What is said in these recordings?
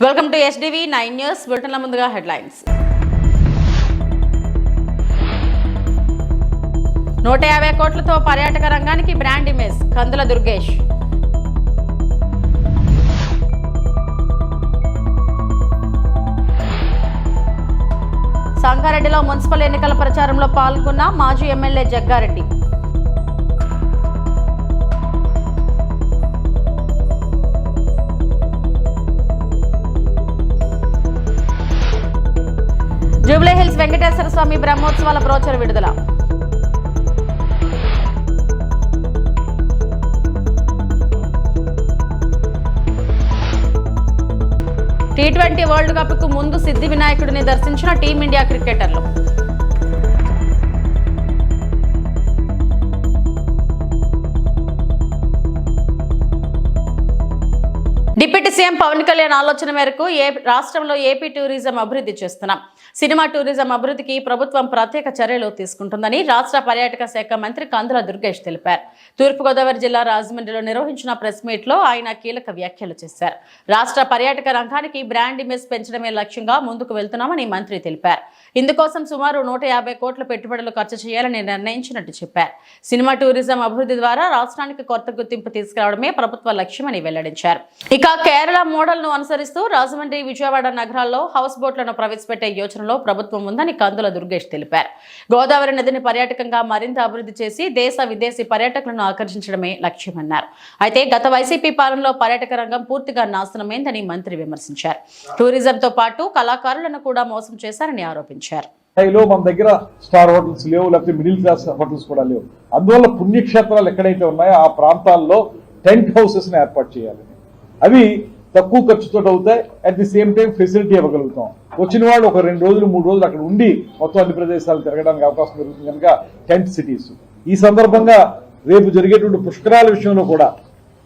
Welcome to SDV 9 news బులెటిన్ల ముందుగా headlines. 150 కోట్లతో పర్యాటక రంగానికి బ్రాండ్ ఇమేజ్ కందుల దుర్గేష్. సంగారెడ్డిలో మున్సిపల్ ఎన్నికల ప్రచారంలో పాల్గొన్న మాజీ ఎమ్మెల్యే జగ్గారెడ్డి. జూబ్లీహిల్స్ వెంకటేశ్వర స్వామి బ్రహ్మోత్సవాల బ్రోచర్ విడుదల. T20 వరల్డ్ కప్ కు ముందు సిద్ధి వినాయకుడిని దర్శించిన టీమిండియా క్రికెటర్లు. డిప్యూటీ సీఎం పవన్ కళ్యాణ్ ఆలోచన మేరకు రాష్ట్రంలో ఏపీ టూరిజం అభివృద్ధి చేస్తున్నాం. సినిమా టూరిజం అభివృద్ధికి ప్రభుత్వం ప్రత్యేక చర్యలు తీసుకుంటుందని రాష్ట్ర పర్యాటక శాఖ మంత్రి కందుల దుర్గేష్ తెలిపారు. తూర్పుగోదావరి జిల్లా రాజమండ్రిలో నిర్వహించిన ప్రెస్ మీట్ లో ఆయన కీలక వ్యాఖ్యలు చేశారు. రాష్ట్ర పర్యాటక రంగానికి బ్రాండ్ ఇమేజ్ పెంచడమే లక్ష్యంగా ముందుకు వెళ్తున్నామని మంత్రి తెలిపారు. ఇందుకోసం సుమారు 150 కోట్ల పెట్టుబడులు ఖర్చు చేయాలని నిర్ణయించినట్టు చెప్పారు. సినిమా టూరిజం అభివృద్ధి ద్వారా రాష్ట్రానికి కొత్త గుర్తింపు తీసుకురావడమే ప్రభుత్వ లక్ష్యమని వెల్లడించారు. ఇక కేరళ మోడల్ ను అనుసరిస్తూ రాజమండ్రి, విజయవాడ నగరాల్లో హౌస్ బోట్లను ప్రవేశపెట్టే యోచనలో ప్రభుత్వం ఉందని కందుల దుర్గేష్ తెలిపారు. గోదావరి నదిని పర్యాటకంగా మరింత అభివృద్ధి చేసి దేశ విదేశీ పర్యాటకులను ఆకర్షించడమే లక్ష్యమన్నారు. అయితే గత వైసీపీ పాలనలో పర్యాటక రంగం పూర్తిగా నాశనమైందని మంత్రి విమర్శించారు. టూరిజంతో పాటు కళాకారులను కూడా మోసం చేశారని ఆరోపించారు. మన దగ్గర స్టార్ హోటల్స్ లేవు, లేకపోతే మిడిల్ క్లాస్ హోటల్స్ కూడా లేవు. అందువల్ల పుణ్యక్షేత్రాలు ఎక్కడైతే ఉన్నాయో ఆ ప్రాంతాల్లో టెంట్ హౌసెస్ ని ఏర్పాటు చేయాలి. అవి తక్కువ ఖర్చుతో అవుతాయి. At the same time facility ఇవ్వగలుగుతాం. వచ్చిన వాళ్ళు ఒక 2 రోజులు 3 రోజులు అక్కడ ఉండి మొత్తం అన్ని ప్రదేశాలు తిరగడానికి అవకాశం దొరుకుతుంది కనుక టెంట్ సిటీస్. ఈ సందర్భంగా రేపు జరిగేటువంటి పుష్కరాల విషయంలో కూడా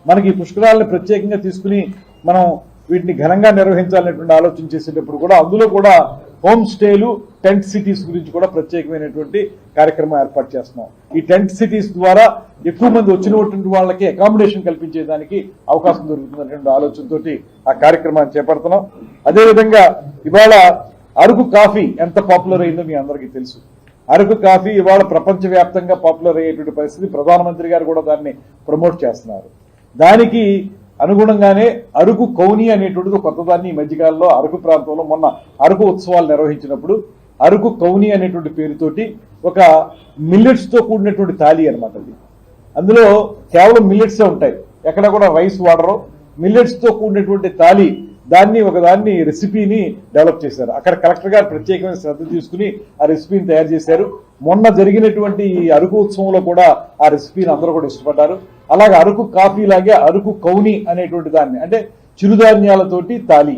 మనకి పుష్కరాలను ప్రత్యేకంగా తీసుకుని మనం వీటిని ఘనంగా నిర్వహించాలనేటువంటి ఆలోచన చేసేటప్పుడు కూడా అందులో కూడా హోమ్ స్టేలు, టెంట్ సిటీస్ గురించి కూడా ప్రత్యేకమైనటువంటి కార్యక్రమం ఏర్పాటు చేస్తున్నాం. ఈ టెంట్ సిటీస్ ద్వారా ఎక్కువ మంది వచ్చినటువంటి వాళ్ళకి అకామిడేషన్ కల్పించేదానికి అవకాశం దొరుకుతున్నటువంటి ఆలోచనతో ఆ కార్యక్రమాన్ని చేపడుతున్నాం. అదేవిధంగా ఇవాళ అరకు కాఫీ ఎంత పాపులర్ అయిందో మీ అందరికీ తెలుసు. అరకు కాఫీ ఇవాళ ప్రపంచవ్యాప్తంగా పాపులర్ అయ్యేటువంటి పరిస్థితి. ప్రధానమంత్రి గారు కూడా దాన్ని ప్రమోట్ చేస్తున్నారు. దానికి అనుగుణంగానే అరకు కౌని అనేటువంటిది కొత్తదాన్ని ఈ మధ్యకాలంలో అరకు ప్రాంతంలో మొన్న అరకు ఉత్సవాలు నిర్వహించినప్పుడు అరకు కౌని అనేటువంటి పేరుతోటి ఒక మిల్లెట్స్ తో కూడినటువంటి థాలీ అనమాట. అది అందులో కేవలం మిల్లెట్సే ఉంటాయి, ఎక్కడ కూడా రైస్ వాడరు. మిల్లెట్స్ తో కూడినటువంటి థాలీ ఒకదాన్ని రెసిపీని డెవలప్ చేశారు. అక్కడ కలెక్టర్ గారు ప్రత్యేకమైన శ్రద్ధ తీసుకుని ఆ రెసిపీని తయారు చేశారు. మొన్న జరిగినటువంటి ఈ అరకు ఉత్సవంలో కూడా ఆ రెసిపీని అందరూ కూడా ఇష్టపడ్డారు. అలాగే అరకు కాఫీ లాగే అరకు కౌని అనేటువంటి దాన్ని అంటే చిరుధాన్యాలతోటి తాళి,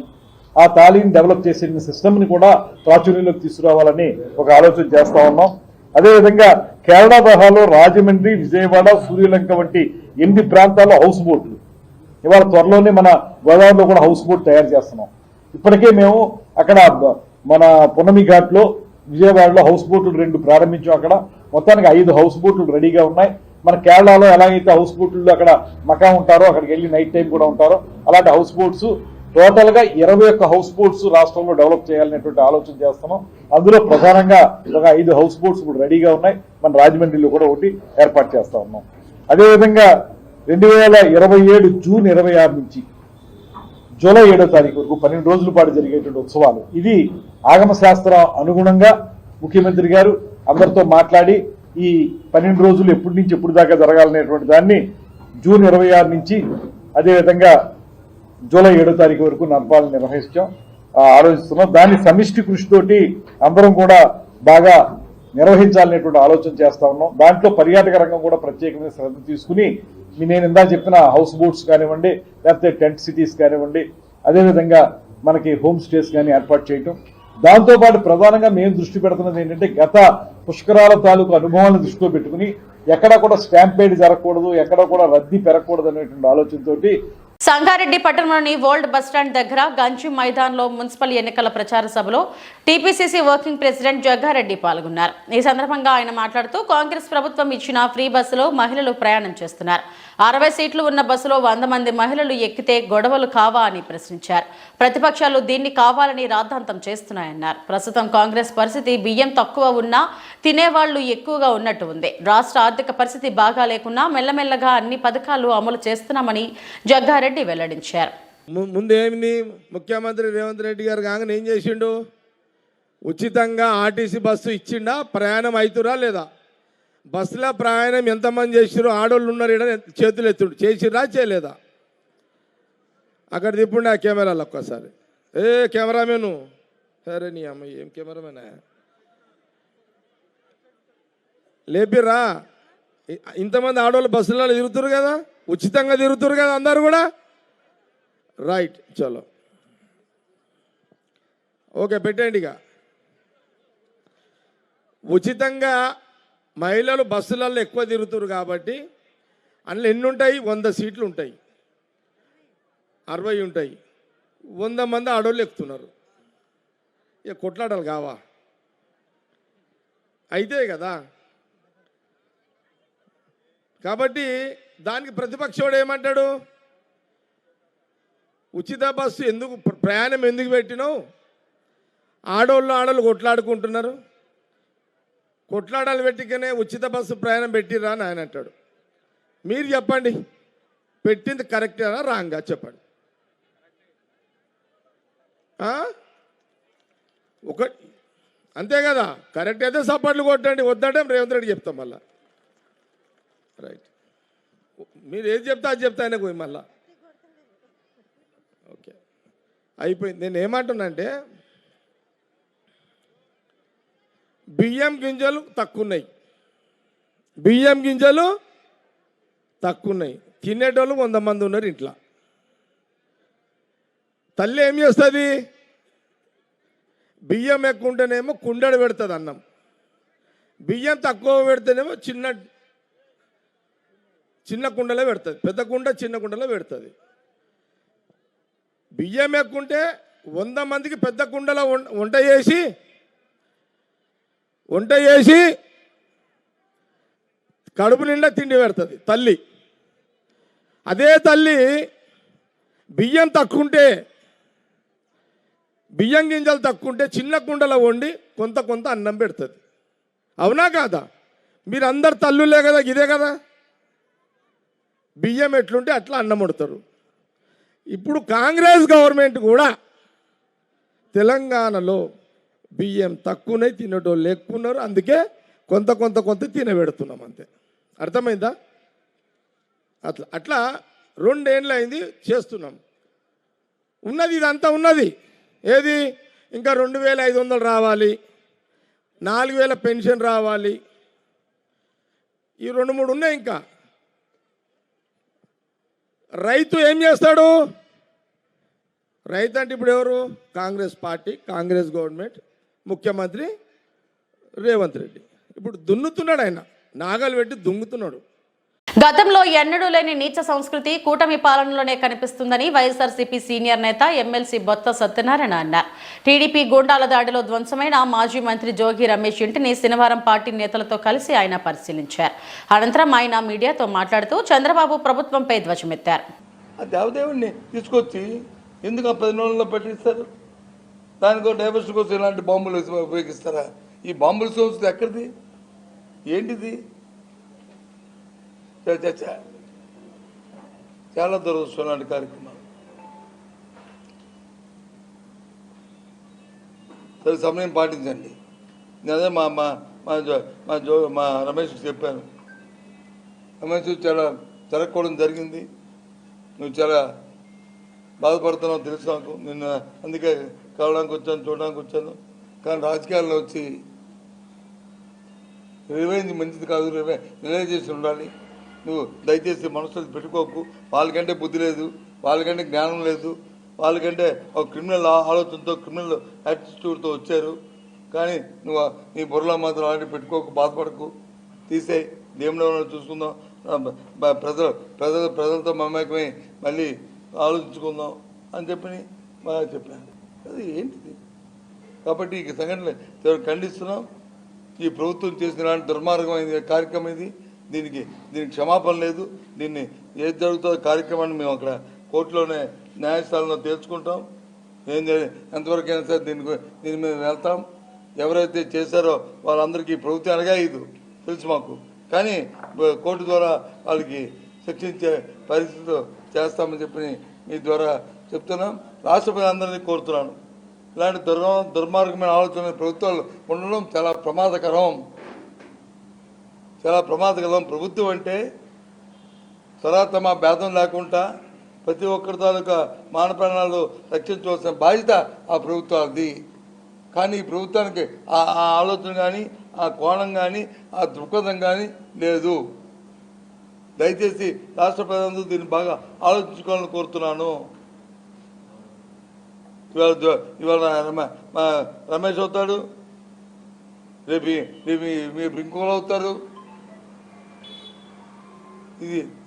ఆ తాళిని డెవలప్ చేసే సిస్టమ్ ని కూడా ప్రాచుర్యంలోకి తీసుకురావాలని ఒక ఆలోచన చేస్తా ఉన్నాం. అదేవిధంగా కేరళ తరహాలో రాజమండ్రి, విజయవాడ, సూర్యలంక వంటి 8 ప్రాంతాల్లో హౌస్ బోట్లు ఇవాళ త్వరలోనే మన గోదావరిలో కూడా హౌస్ బోట్ తయారు చేస్తున్నాం. ఇప్పటికే మేము అక్కడ మన పున్నమి ఘాట్ లో విజయవాడలో హౌస్ బోట్లు 2 ప్రారంభించాం. అక్కడ మొత్తానికి 5 హౌస్ బోట్లు రెడీగా ఉన్నాయి. మన కేరళలో ఎలాగైతే హౌస్ బోట్లు అక్కడ మకా ఉంటారో అక్కడికి వెళ్ళి నైట్ టైం కూడా ఉంటారో అలాంటి హౌస్ బోట్స్ టోటల్ గా 21 హౌస్ బోట్స్ రాష్ట్రంలో డెవలప్ చేయాలనేటువంటి ఆలోచన చేస్తున్నాం. అందులో ప్రధానంగా ఒక 5 హౌస్ బోట్స్ ఇప్పుడు రెడీగా ఉన్నాయి. మన రాజమండ్రిలో కూడా ఒకటి ఏర్పాటు చేస్తా ఉన్నాం. అదేవిధంగా 2027 జూన్ 26 నుంచి జూలై 7వ తారీఖు వరకు 12 రోజుల పాటు జరిగేటువంటి ఉత్సవాలు. ఇది ఆగమ శాస్త్ర అనుగుణంగా ముఖ్యమంత్రి గారు అందరితో మాట్లాడి ఈ 12 రోజులు ఎప్పటి నుంచి ఎప్పుడు దాకా జరగాలనేటువంటి దాన్ని జూన్ 26 నుంచి అదేవిధంగా జూలై 7వ తారీఖు వరకు నడపాలని ఆలోచిస్తున్నాం. దాన్ని సమిష్టి కృషితోటి అందరం కూడా బాగా నిర్వహించాలనేటువంటి ఆలోచన చేస్తా ఉన్నాం. దాంట్లో పర్యాటక రంగం కూడా ప్రత్యేకమైన శ్రద్ధ తీసుకుని నేను ఇందా చెప్పిన హౌస్ బోట్స్ కానివ్వండి, లేకపోతే టెంట్ సిటీస్ కానివ్వండి, అదేవిధంగా మనకి హోమ్ స్టేస్ కానీ ఏర్పాటు చేయటం. దాంతోపాటు ప్రధానంగా మేము దృష్టి పెడుతున్నది ఏంటంటే గత పుష్కరాల తాలూకు అనుభవాలను దృష్టిలో పెట్టుకుని ఎక్కడా కూడా స్టాంపేడ్ జరగకూడదు, ఎక్కడా కూడా రద్దీ పెరగకూడదు అనేటువంటి ఆలోచనతోటి సంగారెడ్డి పట్టణంలోని ఓల్డ్ బస్టాండ్ దగ్గర గంజి మైదాన్లో మున్సిపల్ ఎన్నికల ప్రచార సభలో టీపీసీసీ వర్కింగ్ ప్రెసిడెంట్ జగ్గారెడ్డి పాల్గొన్నారు. ఈ సందర్భంగా ఆయన మాట్లాడుతూ కాంగ్రెస్ ప్రభుత్వం ఇచ్చిన ఫ్రీ బస్సులో మహిళలు ప్రయాణం చేస్తున్నారు. 60 సీట్లు ఉన్న బస్సులో 100 మంది మహిళలు ఎక్కితే గొడవలు కావా అని ప్రశ్నించారు. ప్రతిపక్షాలు దీన్ని కావాలని రాద్ధాంతం చేస్తున్నాయన్నారు. ప్రస్తుతం కాంగ్రెస్ పరిస్థితి బియ్యం తక్కువ ఉన్నా తినేవాళ్లు ఎక్కువగా ఉన్నట్టు ఉంది. రాష్ట్ర ఆర్థిక పరిస్థితి బాగా లేకున్నా మెల్లమెల్లగా అన్ని పథకాలు అమలు చేస్తున్నామని జగ్గారెడ్డి వెల్లడించారు. ముందేమింది, ముఖ్యమంత్రి రేవంత్ రెడ్డి గారు కాగానే ఏం చేసిండు? ఉచితంగా ఆర్టీసీ బస్సు ఇచ్చిండా? ప్రయాణం అవుతురా లేదా? బస్సులో ప్రయాణం ఎంతమంది చేసిరు? ఆడోళ్ళు ఉన్నారు, చేతులు ఎత్తుడు చేసిరా చేయలేదా? అక్కడ తిప్పుడు ఆ కెమెరాలు ఒక్కసారి. కెమెరామెను, సరే నీ అమ్మ ఏం కెమెరామెనా లేపిరా? ఇంతమంది ఆడవాళ్ళు బస్సులలో తిరుగుతారు కదా, ఉచితంగా తిరుగుతారు కదా అందరు కూడా. రైట్, చలో ఓకే పెట్టండి. ఇక ఉచితంగా మహిళలు బస్సులలో ఎక్కువ తిరుగుతారు కాబట్టి అందులో ఎన్ని ఉంటాయి? 100 సీట్లు ఉంటాయి, 60 ఉంటాయి, 100 మంది ఆడవాళ్ళు ఎక్కుతున్నారు. ఇక కొట్లాటలు కావా? అయితే కదా. కాబట్టి దానికి ప్రతిపక్షోడు ఏమంటాడు? ఉచిత బస్సు ఎందుకు, ప్రయాణం ఎందుకు పెట్టినావు? ఆడవాళ్ళు కొట్లాడుకుంటున్నారు, కొట్లాడాలు పెట్టికనే ఉచిత బస్సు ప్రయాణం పెట్టిరా అని ఆయన అంటాడు. మీరు చెప్పండి, పెట్టింది కరెక్టేనా రాంగా చెప్పండి. ఒక అంతే కదా, కరెక్ట్ అయితే సపోర్ట్లు కొట్టండి, వద్దంటే రేవంత్ రెడ్డి చెప్తాం మళ్ళా. రైట్, మీరు ఏది చెప్తా అది చెప్తా ఆయనకు పోయి మళ్ళా. ఓకే అయిపోయింది. నేను ఏమంటున్నానంటే బియ్యం గింజలు తక్కువ ఉన్నాయి, తినేటోళ్ళు 100 మంది ఉన్నారు ఇంట్లో. తల్లి ఏం చేస్తుంది? బియ్యం ఎక్కువ ఉంటేనేమో కుండడు పెడుతుంది అన్నం, బియ్యం తక్కువ పెడితేనేమో చిన్న కుండలో పెడుతుంది, పెద్ద కుండ చిన్న కుండలో పెడుతుంది. బియ్యం ఎక్కువ ఉంటే 100 మందికి పెద్ద కుండలో వంట చేసి కడుపు నిండా తిండి పెడుతుంది తల్లి. అదే తల్లి బియ్యం తక్కువ బియ్యం గింజలు తక్కువ ఉంటే చిన్న కుండలో వండి కొంత అన్నం పెడుతుంది. అవునా కాదా? మీరు అందరు తల్లులే కదా, ఇదే కదా. బియ్యం ఎట్లుంటే అట్లా అన్నం వండుతారు. ఇప్పుడు కాంగ్రెస్ గవర్నమెంట్ కూడా తెలంగాణలో బియ్యం తక్కువనే తినేటోళ్ళు ఎక్కున్నారు, అందుకే కొంత తినబెడుతున్నాం అంతే. అర్థమైందా? అట్లా 2 ఏళ్ళు అయింది చేస్తున్నాం. ఉన్నది ఇదంతా ఉన్నది. ఏది? ఇంకా 2500 రావాలి, 4000 పెన్షన్ రావాలి, ఈ 2-3 ఉన్నాయి. ఇంకా రైతు ఏం చేస్తాడు? రైతు అంటే ఇప్పుడు ఎవరు? కాంగ్రెస్ పార్టీ, కాంగ్రెస్ గవర్నమెంట్, ముఖ్యమంత్రి రేవంత్ రెడ్డి. ఇప్పుడు దున్నుతున్నాడు, ఆయన నాగలు పెట్టి దుంగుతున్నాడు. గతంలో ఎన్నడూ లేని నీచ సంస్కృతి కూటమి పాలనలోనే కనిపిస్తుందని వైఎస్ఆర్సీపీ సీనియర్ నేత ఎమ్మెల్సీ బొత్స సత్యనారాయణ అన్నారు. టీడీపీ గూండాల దాడిలో ధ్వంసమైన మాజీ మంత్రి జోగి రమేష్ ఇంటిని శనివారం పార్టీ నేతలతో కలిసి ఆయన పరిశీలించారు. అనంతరం ఆయన మీడియాతో మాట్లాడుతూ చంద్రబాబు ప్రభుత్వంపై ధ్వజమెత్తారు. దేవదేవుడిని తీసుకొచ్చి ఎందుకు 10 నెలల్లో పెట్టిస్తారు? దానికో డైవర్షన్ కోసం ఇలాంటి బాంబులు ఉపయోగిస్తారా? ఈ బాంబుల సంస్థ ఎక్కడిది? ఏంటిది? చాలా దురదృష్టం లాంటి కార్యక్రమాలు. సరే, సమయం పాటించండి. నేను అదే మా రమేష్కి చెప్పాను. రమేష్ చాలా జరగకపోవడం జరిగింది, నువ్వు చాలా బాధపడుతున్నావు తెలుసు నాకు. నిన్న అందుకే కలవడానికి వచ్చాను, చూడడానికి వచ్చాను. కానీ రాజకీయాల్లో వచ్చి రివెంజ్ మంచిది కాదు, రియలైజేషన్ ఉండాలి. నువ్వు దయచేసి మనసులో పెట్టుకోకు. వాళ్ళకంటే బుద్ధి లేదు, వాళ్ళకంటే జ్ఞానం లేదు, వాళ్ళకంటే ఒక క్రిమినల్ ఆలోచనతో, క్రిమినల్ యాటిట్యూడ్తో వచ్చారు. కానీ నువ్వు నీ బుర్రలో మాత్రం అలాంటి పెట్టుకోకు, బాధపడకు, తీసేయి. దేవుడు చూసుకుందాం, ప్రజలతో మమేకమై మళ్ళీ ఆలోచించుకుందాం అని బాగా చెప్పాను. అది ఏంటిది? కాబట్టి ఈ సంఘటనలు ఖండిస్తున్నాం. ఈ ప్రభుత్వం చేసిన దుర్మార్గమైన కార్యక్రమం ఇది. దీనికి క్షమాపణ లేదు. దీన్ని ఏది జరుగుతుందో కార్యక్రమాన్ని మేము అక్కడ కోర్టులోనే న్యాయస్థానంలో తేల్చుకుంటాం. ఎంతవరకు అయినా సరే దీని మీద వెళ్తాం. ఎవరైతే చేశారో వాళ్ళందరికీ ప్రభుత్వం అనగా ఇది తెలుసు మాకు, కానీ కోర్టు ద్వారా వాళ్ళకి శిక్షించే పరిస్థితిలో చేస్తామని చెప్పి మీ ద్వారా చెప్తున్నాం. రాష్ట్ర ప్రజలందరినీ కోరుతున్నాను, ఇలాంటి దుర్మార్గమైన ఆలోచన ప్రభుత్వాలు ఉండడం చాలా ప్రమాదకరం. ప్రభుత్వం అంటే తమ భేదం లేకుండా ప్రతి ఒక్కరి తాలూకా మాన ప్రాణాలు రక్షించవలసిన బాధ్యత ఆ ప్రభుత్వాలది. కానీ ఈ ప్రభుత్వానికి ఆ ఆలోచన కానీ, ఆ కోణం కానీ, ఆ దృక్పథం కానీ లేదు. దయచేసి రాష్ట్ర ప్రజలందరూ దీన్ని బాగా ఆలోచించుకోవాలని కోరుతున్నాను. ఇవాళ రమేష్ అవుతాడు, రేపు ఇంకోళ్ళు అవుతారు.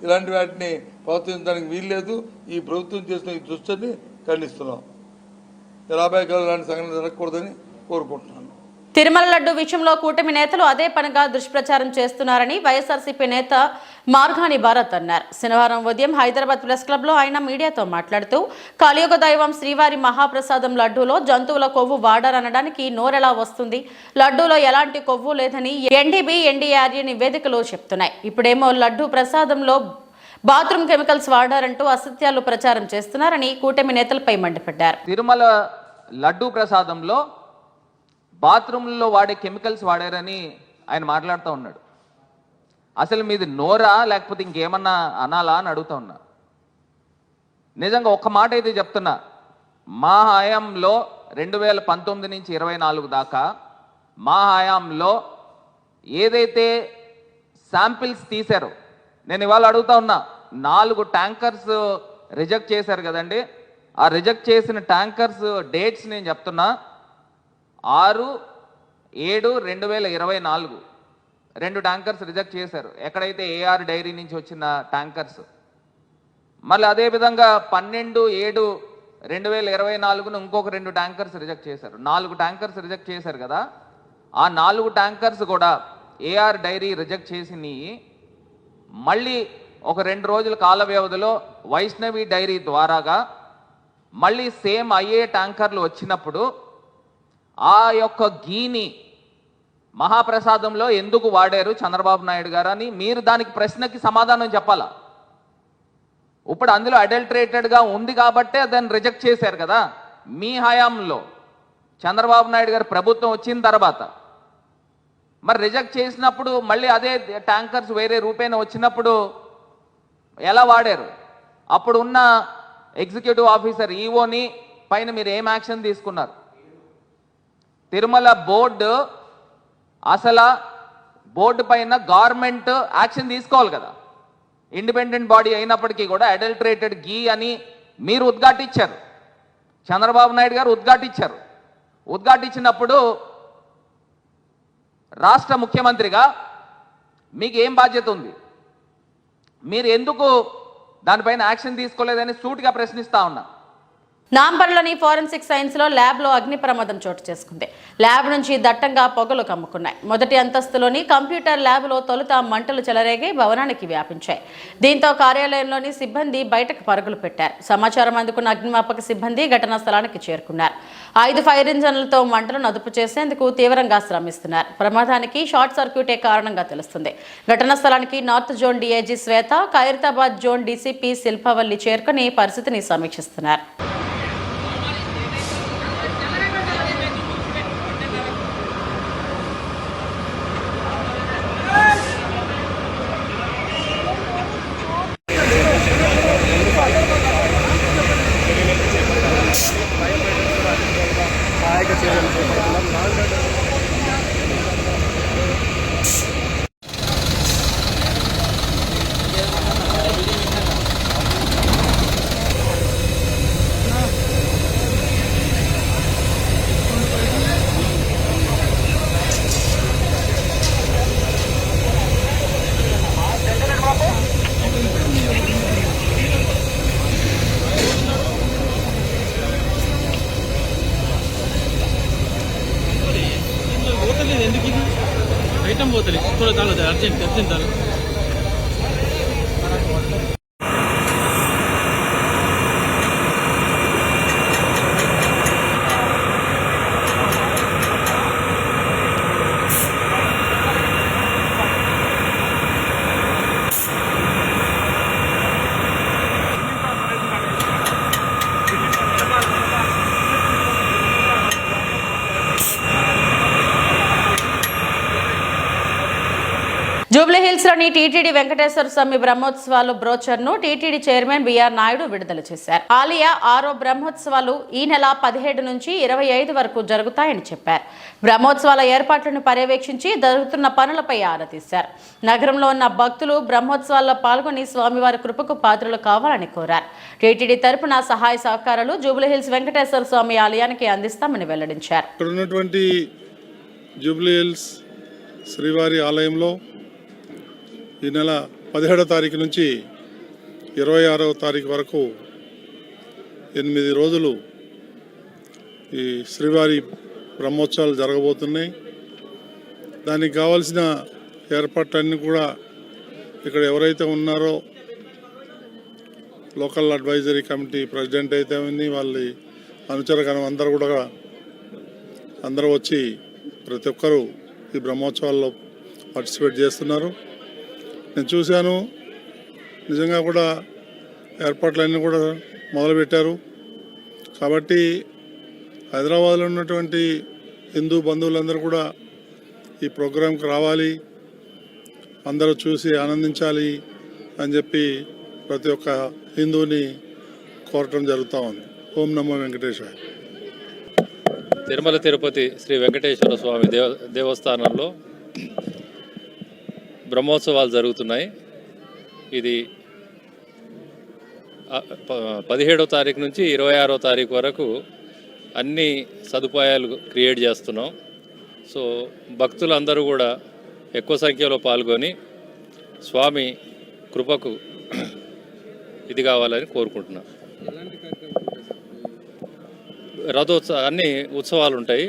ఇలాంటి వాటిని ప్రోత్సహించడానికి వీల్లేదు. ఈ ప్రభుత్వం చేసిన ఈ దృష్టిని ఖండిస్తున్నాం. రాబోయే కాలం ఇలాంటి సంఘటన జరగకూడదని కోరుకుంటున్నాను. తిరుమల లడ్డు విషయంలో కూటమి నేతలు అదే పనిగా దుష్ప్రచారం చేస్తున్నారని వైఎస్ఆర్సీపీ నేత మార్గాని భారత్ అన్నారు. శనివారం ఉదయం హైదరాబాద్ ప్రెస్ క్లబ్ లో ఆయన మీడియాతో మాట్లాడుతూ కలియుగ దైవం శ్రీవారి మహాప్రసాదం లడ్డూలో జంతువుల కొవ్వు వాడారనడానికి నోరెలా వస్తుంది? లడ్డూలో ఎలాంటి కొవ్వు లేదని ఎన్డీబీ, ఎన్డీఆర్ఏ నివేదికలు చెప్తున్నాయి. ఇప్పుడేమో లడ్డూ ప్రసాదంలో బాత్రూమ్ కెమికల్స్ వాడారంటూ అసత్యాలు ప్రచారం చేస్తున్నారని కూటమి నేతలపై మండిపడ్డారు. తిరుమల లడ్డూ ప్రసాదంలో బాత్రూంలో వాడే కెమికల్స్ వాడారని ఆయన మాట్లాడుతూ ఉన్నాడు. అసలు మీది నోరా లేకపోతే ఇంకేమన్నా అనాలా అని అడుగుతా ఉన్నా. నిజంగా ఒక్క మాట అయితే చెప్తున్నా, మా హయాంలో 2019 నుంచి 24 దాకా మా హయాంలో ఏదైతే శాంపిల్స్ తీశారో, నేను ఇవాళ అడుగుతా ఉన్నా, 4 ట్యాంకర్స్ రిజెక్ట్ చేశారు కదండి. ఆ రిజెక్ట్ చేసిన ట్యాంకర్స్ డేట్స్ నేను చెప్తున్నా. 6/7/2024 2 ట్యాంకర్స్ రిజెక్ట్ చేశారు, ఎక్కడైతే ఏఆర్ డైరీ నుంచి వచ్చిన ట్యాంకర్స్. మళ్ళీ అదేవిధంగా 12/7/2024 ఇంకొక 2 ట్యాంకర్స్ రిజెక్ట్ చేశారు. 4 ట్యాంకర్స్ రిజెక్ట్ చేశారు కదా. ఆ 4 ట్యాంకర్స్ కూడా ఏఆర్ డైరీ రిజెక్ట్ చేసినవి మళ్ళీ ఒక 2 రోజుల కాల వ్యవధిలో వైష్ణవి డైరీ ద్వారాగా మళ్ళీ సేమ్ అయ్యే ట్యాంకర్లు వచ్చినప్పుడు ఆ యొక్క గీని మహాప్రసాదంలో ఎందుకు వాడారు చంద్రబాబు నాయుడు గారు అని మీరు దానికి ప్రశ్నకి సమాధానం చెప్పాలా. ఇప్పుడు అందులో అడల్టరేటెడ్గా ఉంది కాబట్టే దాన్ని రిజెక్ట్ చేశారు కదా. మీ హయాంలో చంద్రబాబు నాయుడు గారు ప్రభుత్వం వచ్చిన తర్వాత మరి రిజెక్ట్ చేసినప్పుడు మళ్ళీ అదే ట్యాంకర్స్ వేరే రూపేణ వచ్చినప్పుడు ఎలా వాడారు? అప్పుడు ఉన్న ఎగ్జిక్యూటివ్ ఆఫీసర్ ఈఓని పైన మీరు ఏం యాక్షన్ తీసుకున్నారు? తిరుమల బోర్డు అసలు బోర్డు పైన గవర్నమెంట్ యాక్షన్ తీసుకోవాలి కదా. ఇండిపెండెంట్ బాడీ అయినప్పటికీ కూడా అడల్టరేటెడ్ గీ అని మీరు ఉద్ఘాటించారు, చంద్రబాబు నాయుడు గారు ఉద్ఘాటించారు. ఉద్ఘాటించినప్పుడు రాష్ట్ర ముఖ్యమంత్రిగా మీకు ఏం బాధ్యత ఉంది? మీరు ఎందుకు దానిపైన యాక్షన్ తీసుకోలేదని సూటిగా ప్రశ్నిస్తా ఉన్నా. నాంపల్లిలోని ఫోరెన్సిక్ సైన్స్ లో ల్యాబ్ లో అగ్ని ప్రమాదం చోటు చేసుకుంది. ల్యాబ్ నుంచి దట్టంగా పొగలు కమ్ముకున్నాయి. మొదటి అంతస్తులోని కంప్యూటర్ ల్యాబ్ లో తొలుత మంటలు చెలరేగి భవనానికి వ్యాపించాయి. దీంతో కార్యాలయంలోని సిబ్బంది బయటకు పరుగులు పెట్టారు. సమాచారం అందుకున్న అగ్నిమాపక సిబ్బంది ఘటనా స్థలానికి చేరుకున్నారు. 5 ఫైర్ ఇంజన్లతో మంటలను అదుపు చేసేందుకు తీవ్రంగా శ్రమిస్తున్నారు. ప్రమాదానికి షార్ట్ సర్క్యూటే కారణంగా తెలుస్తుంది. ఘటనా స్థలానికి నార్త్ జోన్ డీఐజీ శ్వేత, ఖైరతాబాద్ జోన్ డీసీపీ శిల్పవల్లి చేరుకుని పరిస్థితిని సమీక్షిస్తున్నారు. ఎందుకు ఐటమ్ పోతలే, అర్జెంట్ హిల్స్లోని టీటీడీ వెంకటేశ్వర స్వామి బ్రహ్మోత్సవాలు బ్రోచర్ను టీటీడీ చైర్మన్ బిఆర్ నాయుడు విడుదల చేశారు. ఆలయ 6వ బ్రహ్మోత్సవాలు ఈ నెల 17 నుంచి 25 వరకు జరుగుతాయని చెప్పారు. బ్రహ్మోత్సవాల ఏర్పాట్లను పర్యవేక్షించి జరుగుతున్న పనులపై ఆరా తీశారు. నగరంలో ఉన్న భక్తులు బ్రహ్మోత్సవాల్లో పాల్గొని స్వామివారి కృపకు పాత్రలు కావాలని కోరారు. టీటీడీ తరపున సహాయ సహకారాలు జూబ్లీహిల్స్ వెంకటేశ్వర స్వామి ఆలయానికి అందిస్తామని వెల్లడించారు. జూబ్లీహిల్స్ శ్రీవారి ఆలయంలో ఈ నెల 17వ తారీఖు నుంచి 26వ తారీఖు వరకు 8 రోజులు ఈ శ్రీవారి బ్రహ్మోత్సవాలు జరగబోతున్నాయి. దానికి కావాల్సిన ఏర్పాట్లన్నీ కూడా ఇక్కడ ఎవరైతే ఉన్నారో లోకల్ అడ్వైజరీ కమిటీ ప్రెసిడెంట్ అయితే వాళ్ళ అనుచరగణం అందరూ వచ్చి ప్రతి ఒక్కరూ ఈ బ్రహ్మోత్సవాల్లో పార్టిసిపేట్ చేస్తున్నారు. నేను చూశాను, నిజంగా కూడా ఏర్పాట్లన్నీ కూడా మొదలుపెట్టారు. కాబట్టి హైదరాబాద్లో ఉన్నటువంటి హిందూ బంధువులందరూ కూడా ఈ ప్రోగ్రాంకి రావాలి, అందరూ చూసి ఆనందించాలి అని చెప్పి ప్రతి ఒక్క హిందువుని కోరటం జరుగుతూ ఉంది. ఓం నమో వెంకటేశాయ. తిరుమల తిరుపతి శ్రీ వెంకటేశ్వర స్వామి దేవస్థానంలో బ్రహ్మోత్సవాలు జరుగుతున్నాయి. ఇది 17వ తారీఖు నుంచి 26వ తారీఖు వరకు అన్ని సదుపాయాలు క్రియేట్ చేస్తున్నాం. సో భక్తులందరూ కూడా ఎక్కువ సంఖ్యలో పాల్గొని స్వామి కృపకు ఇది కావాలని కోరుకుంటున్నాం. అన్ని ఉత్సవాలు ఉంటాయి.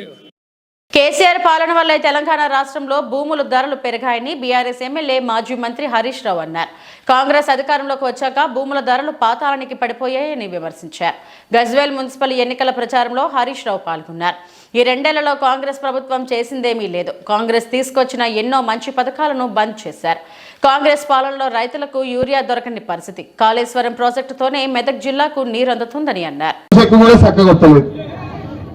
కేసీఆర్ పాలన వల్ల తెలంగాణ రాష్ట్రంలో భూముల ధరలు పెరిగాయని బీఆర్ఎస్ ఎమ్మెల్యే మాజీ మంత్రి హరీష్ రావు అన్నారు. కాంగ్రెస్ అధికారంలోకి వచ్చాక భూముల ధరలు పాతాళానికి పడిపోయాయని విమర్శించారు. గజ్వేల్ మున్సిపల్ ఎన్నికల ప్రచారంలో హరీష్ రావు పాల్గొన్నారు. ఈ 2 ఏళ్లలో కాంగ్రెస్ ప్రభుత్వం చేసిందేమీ లేదు. కాంగ్రెస్ తీసుకొచ్చిన ఎన్నో మంచి పథకాలను బంద్ చేశారు. కాంగ్రెస్ పాలనలో రైతులకు యూరియా దొరకని పరిస్థితి. కాళేశ్వరం ప్రాజెక్టుతోనే మెదక్ జిల్లాకు నీరు అందుతుందని అన్నారు.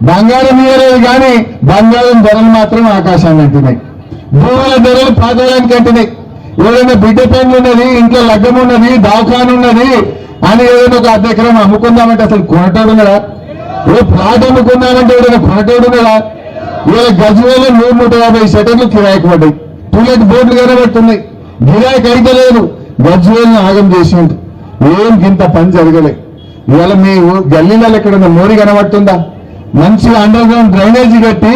బంగారం ఇయ్యలేదు కానీ బంగారం ధరలు మాత్రం ఆకాశాన్ని అంటున్నాయి. భూముల ధరలు పాతాళానికి అంటున్నాయి. ఏదైనా బిడ్డ పెన్లు ఉన్నది, ఇంట్లో లగ్గం ఉన్నది, దవాఖాన ఉన్నది అని ఏదైనా ఒక 1/2 ఎకరం అమ్ముకుందామంటే అసలు కొనటోడు ఉన్నదా? ఏ ప్లాట్ అమ్ముకుందామంటే ఏదైనా కొనటోడు ఉన్నదా? ఇవాళ గజ్వేల్లో 150 షటర్లు కిరాయికి పడ్డాయి. టూలెట్ బోర్డులు కనబడుతున్నాయి. గిరాయికి అయితే లేదు. గజ్వేల్ని ఆగం చేసిండు. ఏం ఇంత పని జరగలే. ఇవాళ మీ గల్లీలలో ఎక్కడన్నా మోరీ కనబడుతుందా? మంచిగా అండర్ గ్రౌండ్ డ్రైనేజీ కట్టి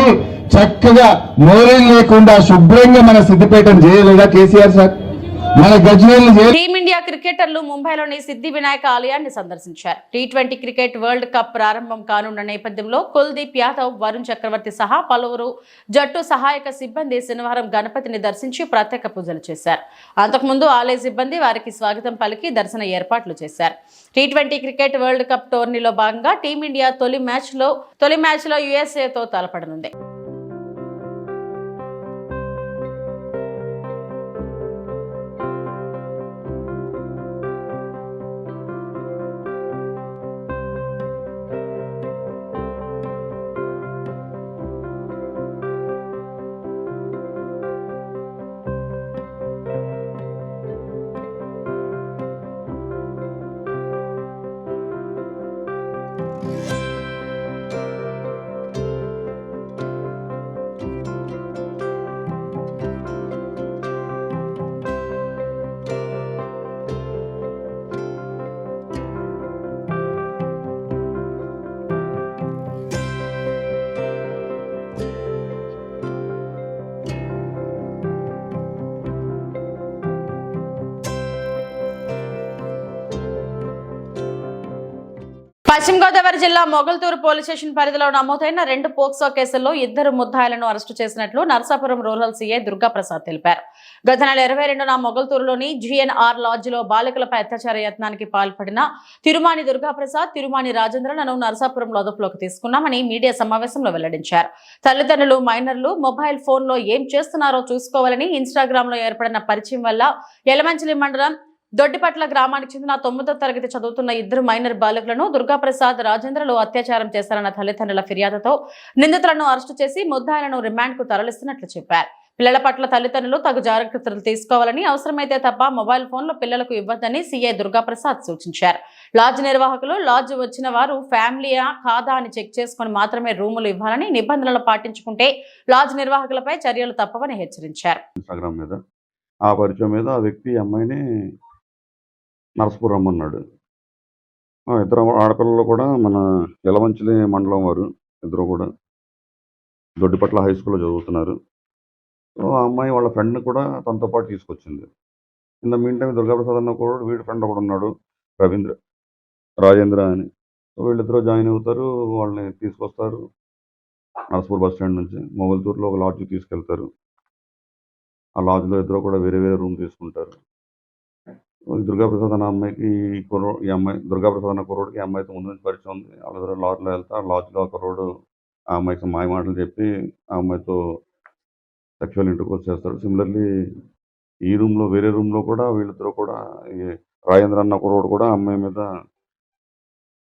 చక్కగా మోరీలు లేకుండా శుభ్రంగా మన సిద్దిపేటను చేయలేదా కేసీఆర్ సార్? మన గజ్వేల్ టీమిండియా క్రికెటర్లు ముంబైలోని సిద్ధి వినాయక ఆలయాన్ని సందర్శించారు. T20 క్రికెట్ వరల్డ్ కప్ ప్రారంభం కానున్న నేపథ్యంలో కుల్దీప్ యాదవ్, వరుణ్ చక్రవర్తి సహా పలువురు జట్టు సహాయక సిబ్బంది శనివారం గణపతిని దర్శించి ప్రత్యేక పూజలు చేశారు. అంతకుముందు ఆలయ సిబ్బంది వారికి స్వాగతం పలికి దర్శన ఏర్పాట్లు చేశారు. T20 క్రికెట్ వరల్డ్ కప్ టోర్నీలో భాగంగా టీమిండియా తొలి మ్యాచ్లో USA తో తలపడనుంది. పశ్చిమ గోదావరి జిల్లా మొగల్తూరు పోలీస్ స్టేషన్ పరిధిలో నమోదైన 2 పోక్సో కేసుల్లో 2 ముద్దాయిలను అరెస్టు చేసినట్లు నర్సాపురం రూరల్ సీఐ దుర్గాప్రసాద్ తెలిపారు. గత నెల 22న మొగల్తూరులోని GNR లాడ్జిలో బాలికలపై అత్యాచార యత్నానికి పాల్పడిన తిరుమాని దుర్గాప్రసాద్, తిరుమాని రాజేంద్రలను నర్సాపురంలో అదుపులోకి తీసుకున్నామని మీడియా సమావేశంలో వెల్లడించారు. తల్లిదండ్రులు మైనర్లు మొబైల్ ఫోన్లో ఏం చేస్తున్నారో చూసుకోవాలని ఇన్స్టాగ్రామ్ లో ఏర్పడిన పరిచయం వల్ల యలమంచిలి మండలం దొడ్డిపట్ల గ్రామానికి చెందిన 9వ తరగతి చదువుతున్న 2 మైనర్ బాలికలను దుర్గాప్రసాద్, రాజేంద్రలు అత్యాచారం చేశారన్న తల్లిదండ్రుల ఫిర్యాదుతో నిందితులను అరెస్టు చేసి ముద్దాయిలను రిమాండ్ కు తరలిస్తున్నట్లు చెప్పారు. పిల్లల పట్ల తల్లిదండ్రులు తగు జాగ్రత్తలు తీసుకోవాలని, అవసరమైతే తప్ప మొబైల్ ఫోన్లు పిల్లలకు ఇవ్వద్దని సీఐ దుర్గాప్రసాద్ సూచించారు. లాడ్జ్ నిర్వాహకులు లాడ్జ్ వచ్చిన వారు ఫ్యామిలీయా కాదా అని చెక్ చేసుకుని మాత్రమే రూములు ఇవ్వాలని, నిబంధనలు పాటించుకుంటే లాడ్జ్ నిర్వాహకులపై చర్యలు తప్పవని హెచ్చరించారు. ఇన్స్టాగ్రామ్ మీద ఆ పరిచయం మీద ఆ వ్యక్తి అమ్మాయిని నరసపూర్ రమ్మన్నాడు. ఇద్దరు ఆడపిల్లలు కూడా మన యలమంచిలి మండలం వారు, ఇద్దరు కూడా దొడ్డిపట్ల హై స్కూల్లో చదువుతున్నారు. సో ఆ అమ్మాయి వాళ్ళ ఫ్రెండ్ని కూడా తనతో పాటు తీసుకొచ్చింది. In the mean time Durgaprasad అన్న కూడా వీడి ఫ్రెండ్ ఒకడు ఉన్నాడు, రాజేంద్ర అని. సో వీళ్ళిద్దరూ జాయిన్ అవుతారు, వాళ్ళని తీసుకొస్తారు నరసపూర్ బస్ స్టాండ్ నుంచి మొగల్తూరులో ఒక లాడ్జ్కి తీసుకెళ్తారు. ఆ లాడ్జ్లో ఇద్దరు కూడా వేరే వేరే రూమ్ తీసుకుంటారు. దుర్గాప్రసాద్ అన్న అమ్మాయికి ఈ అమ్మాయి దుర్గాప్రసాద్ అన్న కుర్రోడికి ఈ అమ్మాయితో ముందు నుంచి పరిచయం ఉంది. వాళ్ళిద్దరు లాడ్జ్లో వెళ్తా లాడ్జ్లో ఆ కుర్రోడు ఆ అమ్మాయికి మాయ మాటలు చెప్పి ఆ అమ్మాయితో సెక్షువల్ ఇంటర్కోర్స్ చేస్తాడు. సిమిలర్లీ ఈ రూమ్లో వేరే రూమ్లో కూడా వీళ్ళిద్దరూ కూడా ఈ రాజేంద్ర అన్న కుర్రోడు కూడా అమ్మాయి మీద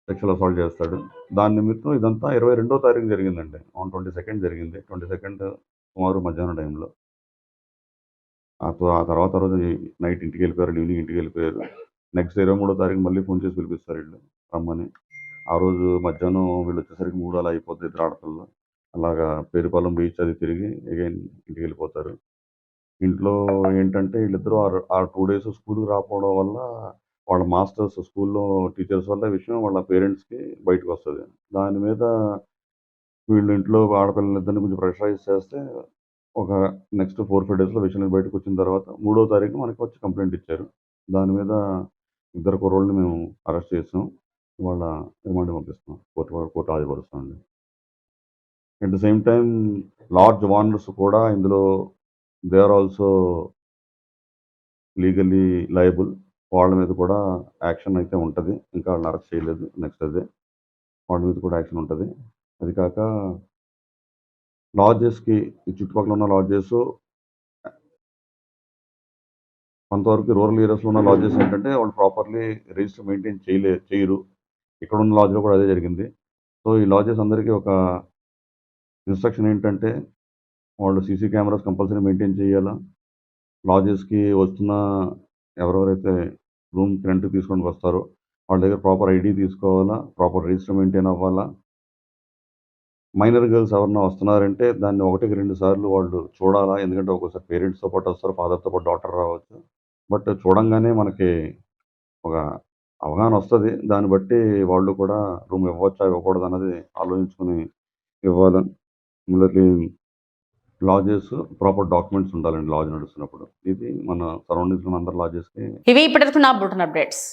సెక్షువల్ అసాల్ట్ చేస్తాడు. దాని నిమిత్తం ఇదంతా 22వ తారీఖు జరిగిందండి. ఆన్ 22nd జరిగింది. 22nd సుమారు మధ్యాహ్నం టైంలో. ఆ తర్వాత రోజు నైట్ ఇంటికి వెళ్ళిపోయారు, ఈవినింగ్ ఇంటికి వెళ్ళిపోయారు. నెక్స్ట్ 23వ తారీఖు మళ్ళీ ఫోన్ చేసి పిలిపిస్తారు వీళ్ళు రమ్మని. ఆ రోజు మధ్యాహ్నం వీళ్ళు వచ్చేసరికి 3 అలా అయిపోద్ది. ఇద్దరు ఆడపిల్లలు అలాగా పేరుపాలెం బీచ్ అది తిరిగి అగైన్ ఇంటికి వెళ్ళిపోతారు. ఇంట్లో ఏంటంటే వీళ్ళిద్దరూ ఆ 2 days స్కూల్కి రాకపోవడం వల్ల వాళ్ళ మాస్టర్స్ స్కూల్లో టీచర్స్ వల్ల ఈ విషయం వాళ్ళ పేరెంట్స్కి బయటకు వస్తుంది. దాని మీద వీళ్ళు ఇంట్లో ఆడపిల్లలిద్దరిని కొంచెం ప్రెషరైజ్ చేస్తే ఒక నెక్స్ట్ 4-5 daysలో విషయం బయటకు వచ్చిన తర్వాత 3వ తారీఖు మనకి వచ్చి కంప్లైంట్ ఇచ్చారు. దాని మీద ఇద్దరు కుర్రోళ్ళని మేము అరెస్ట్ చేసాం. వాళ్ళ రిమాండ్ పంపిస్తున్నాం, కోర్టు హాజరుపరుస్తామండి. At the same time lodge owners కూడా ఇందులో they are also legally liable. వాళ్ళ మీద కూడా యాక్షన్ అయితే ఉంటుంది. ఇంకా వాళ్ళని అరెస్ట్ చేయలేదు. నెక్స్ట్ అదే వాళ్ళ మీద కూడా యాక్షన్ ఉంటుంది. అది కాక లాడ్జెస్కి ఈ చుట్టుపక్కల ఉన్న లాడ్జెస్ కొంతవరకు రూరల్ ఏరియాస్లో ఉన్న లాడ్జెస్ ఏంటంటే వాళ్ళు ప్రాపర్లీ రిజిస్టర్ మెయింటైన్ చేయరు. ఇక్కడ ఉన్న లాడ్జ్లో కూడా అదే జరిగింది. సో ఈ లాడ్జెస్ అందరికీ ఒక ఇన్స్ట్రక్షన్ ఏంటంటే వాళ్ళు సీసీ కెమెరాస్ కంపల్సరీ మెయింటైన్ చేయాలా. లాడ్జెస్కి వస్తున్న ఎవరెవరైతే రూమ్ రెంట్కి తీసుకొని వస్తారో వాళ్ళ దగ్గర ప్రాపర్ ఐడి తీసుకోవాలా, ప్రాపర్ రిజిస్టర్ మెయింటైన్ అవ్వాలా. మైనర్ గర్ల్స్ ఎవరన్నా వస్తున్నారంటే దాన్ని 1-2 సార్లు వాళ్ళు చూడాలా. ఎందుకంటే ఒక్కోసారి పేరెంట్స్తో పాటు వస్తారు, ఫాదర్తో పాటు డాటర్ రావచ్చు. బట్ చూడంగానే మనకి ఒక అవగాహన వస్తుంది. దాన్ని బట్టి వాళ్ళు కూడా రూమ్ ఇవ్వచ్చా ఇవ్వకూడదు అన్నది ఆలోచించుకుని ఇవ్వాలి. సిమిలర్లీ లాడ్జెస్ ప్రాపర్ డాక్యుమెంట్స్ ఉండాలండి లాడ్జ్ నడుస్తున్నప్పుడు. ఇది మన సరౌండింగ్స్లో అందరు లాడ్జెస్కి. ఇవి ఇప్పటివరకు నా బులెటిన్ అప్డేట్స్.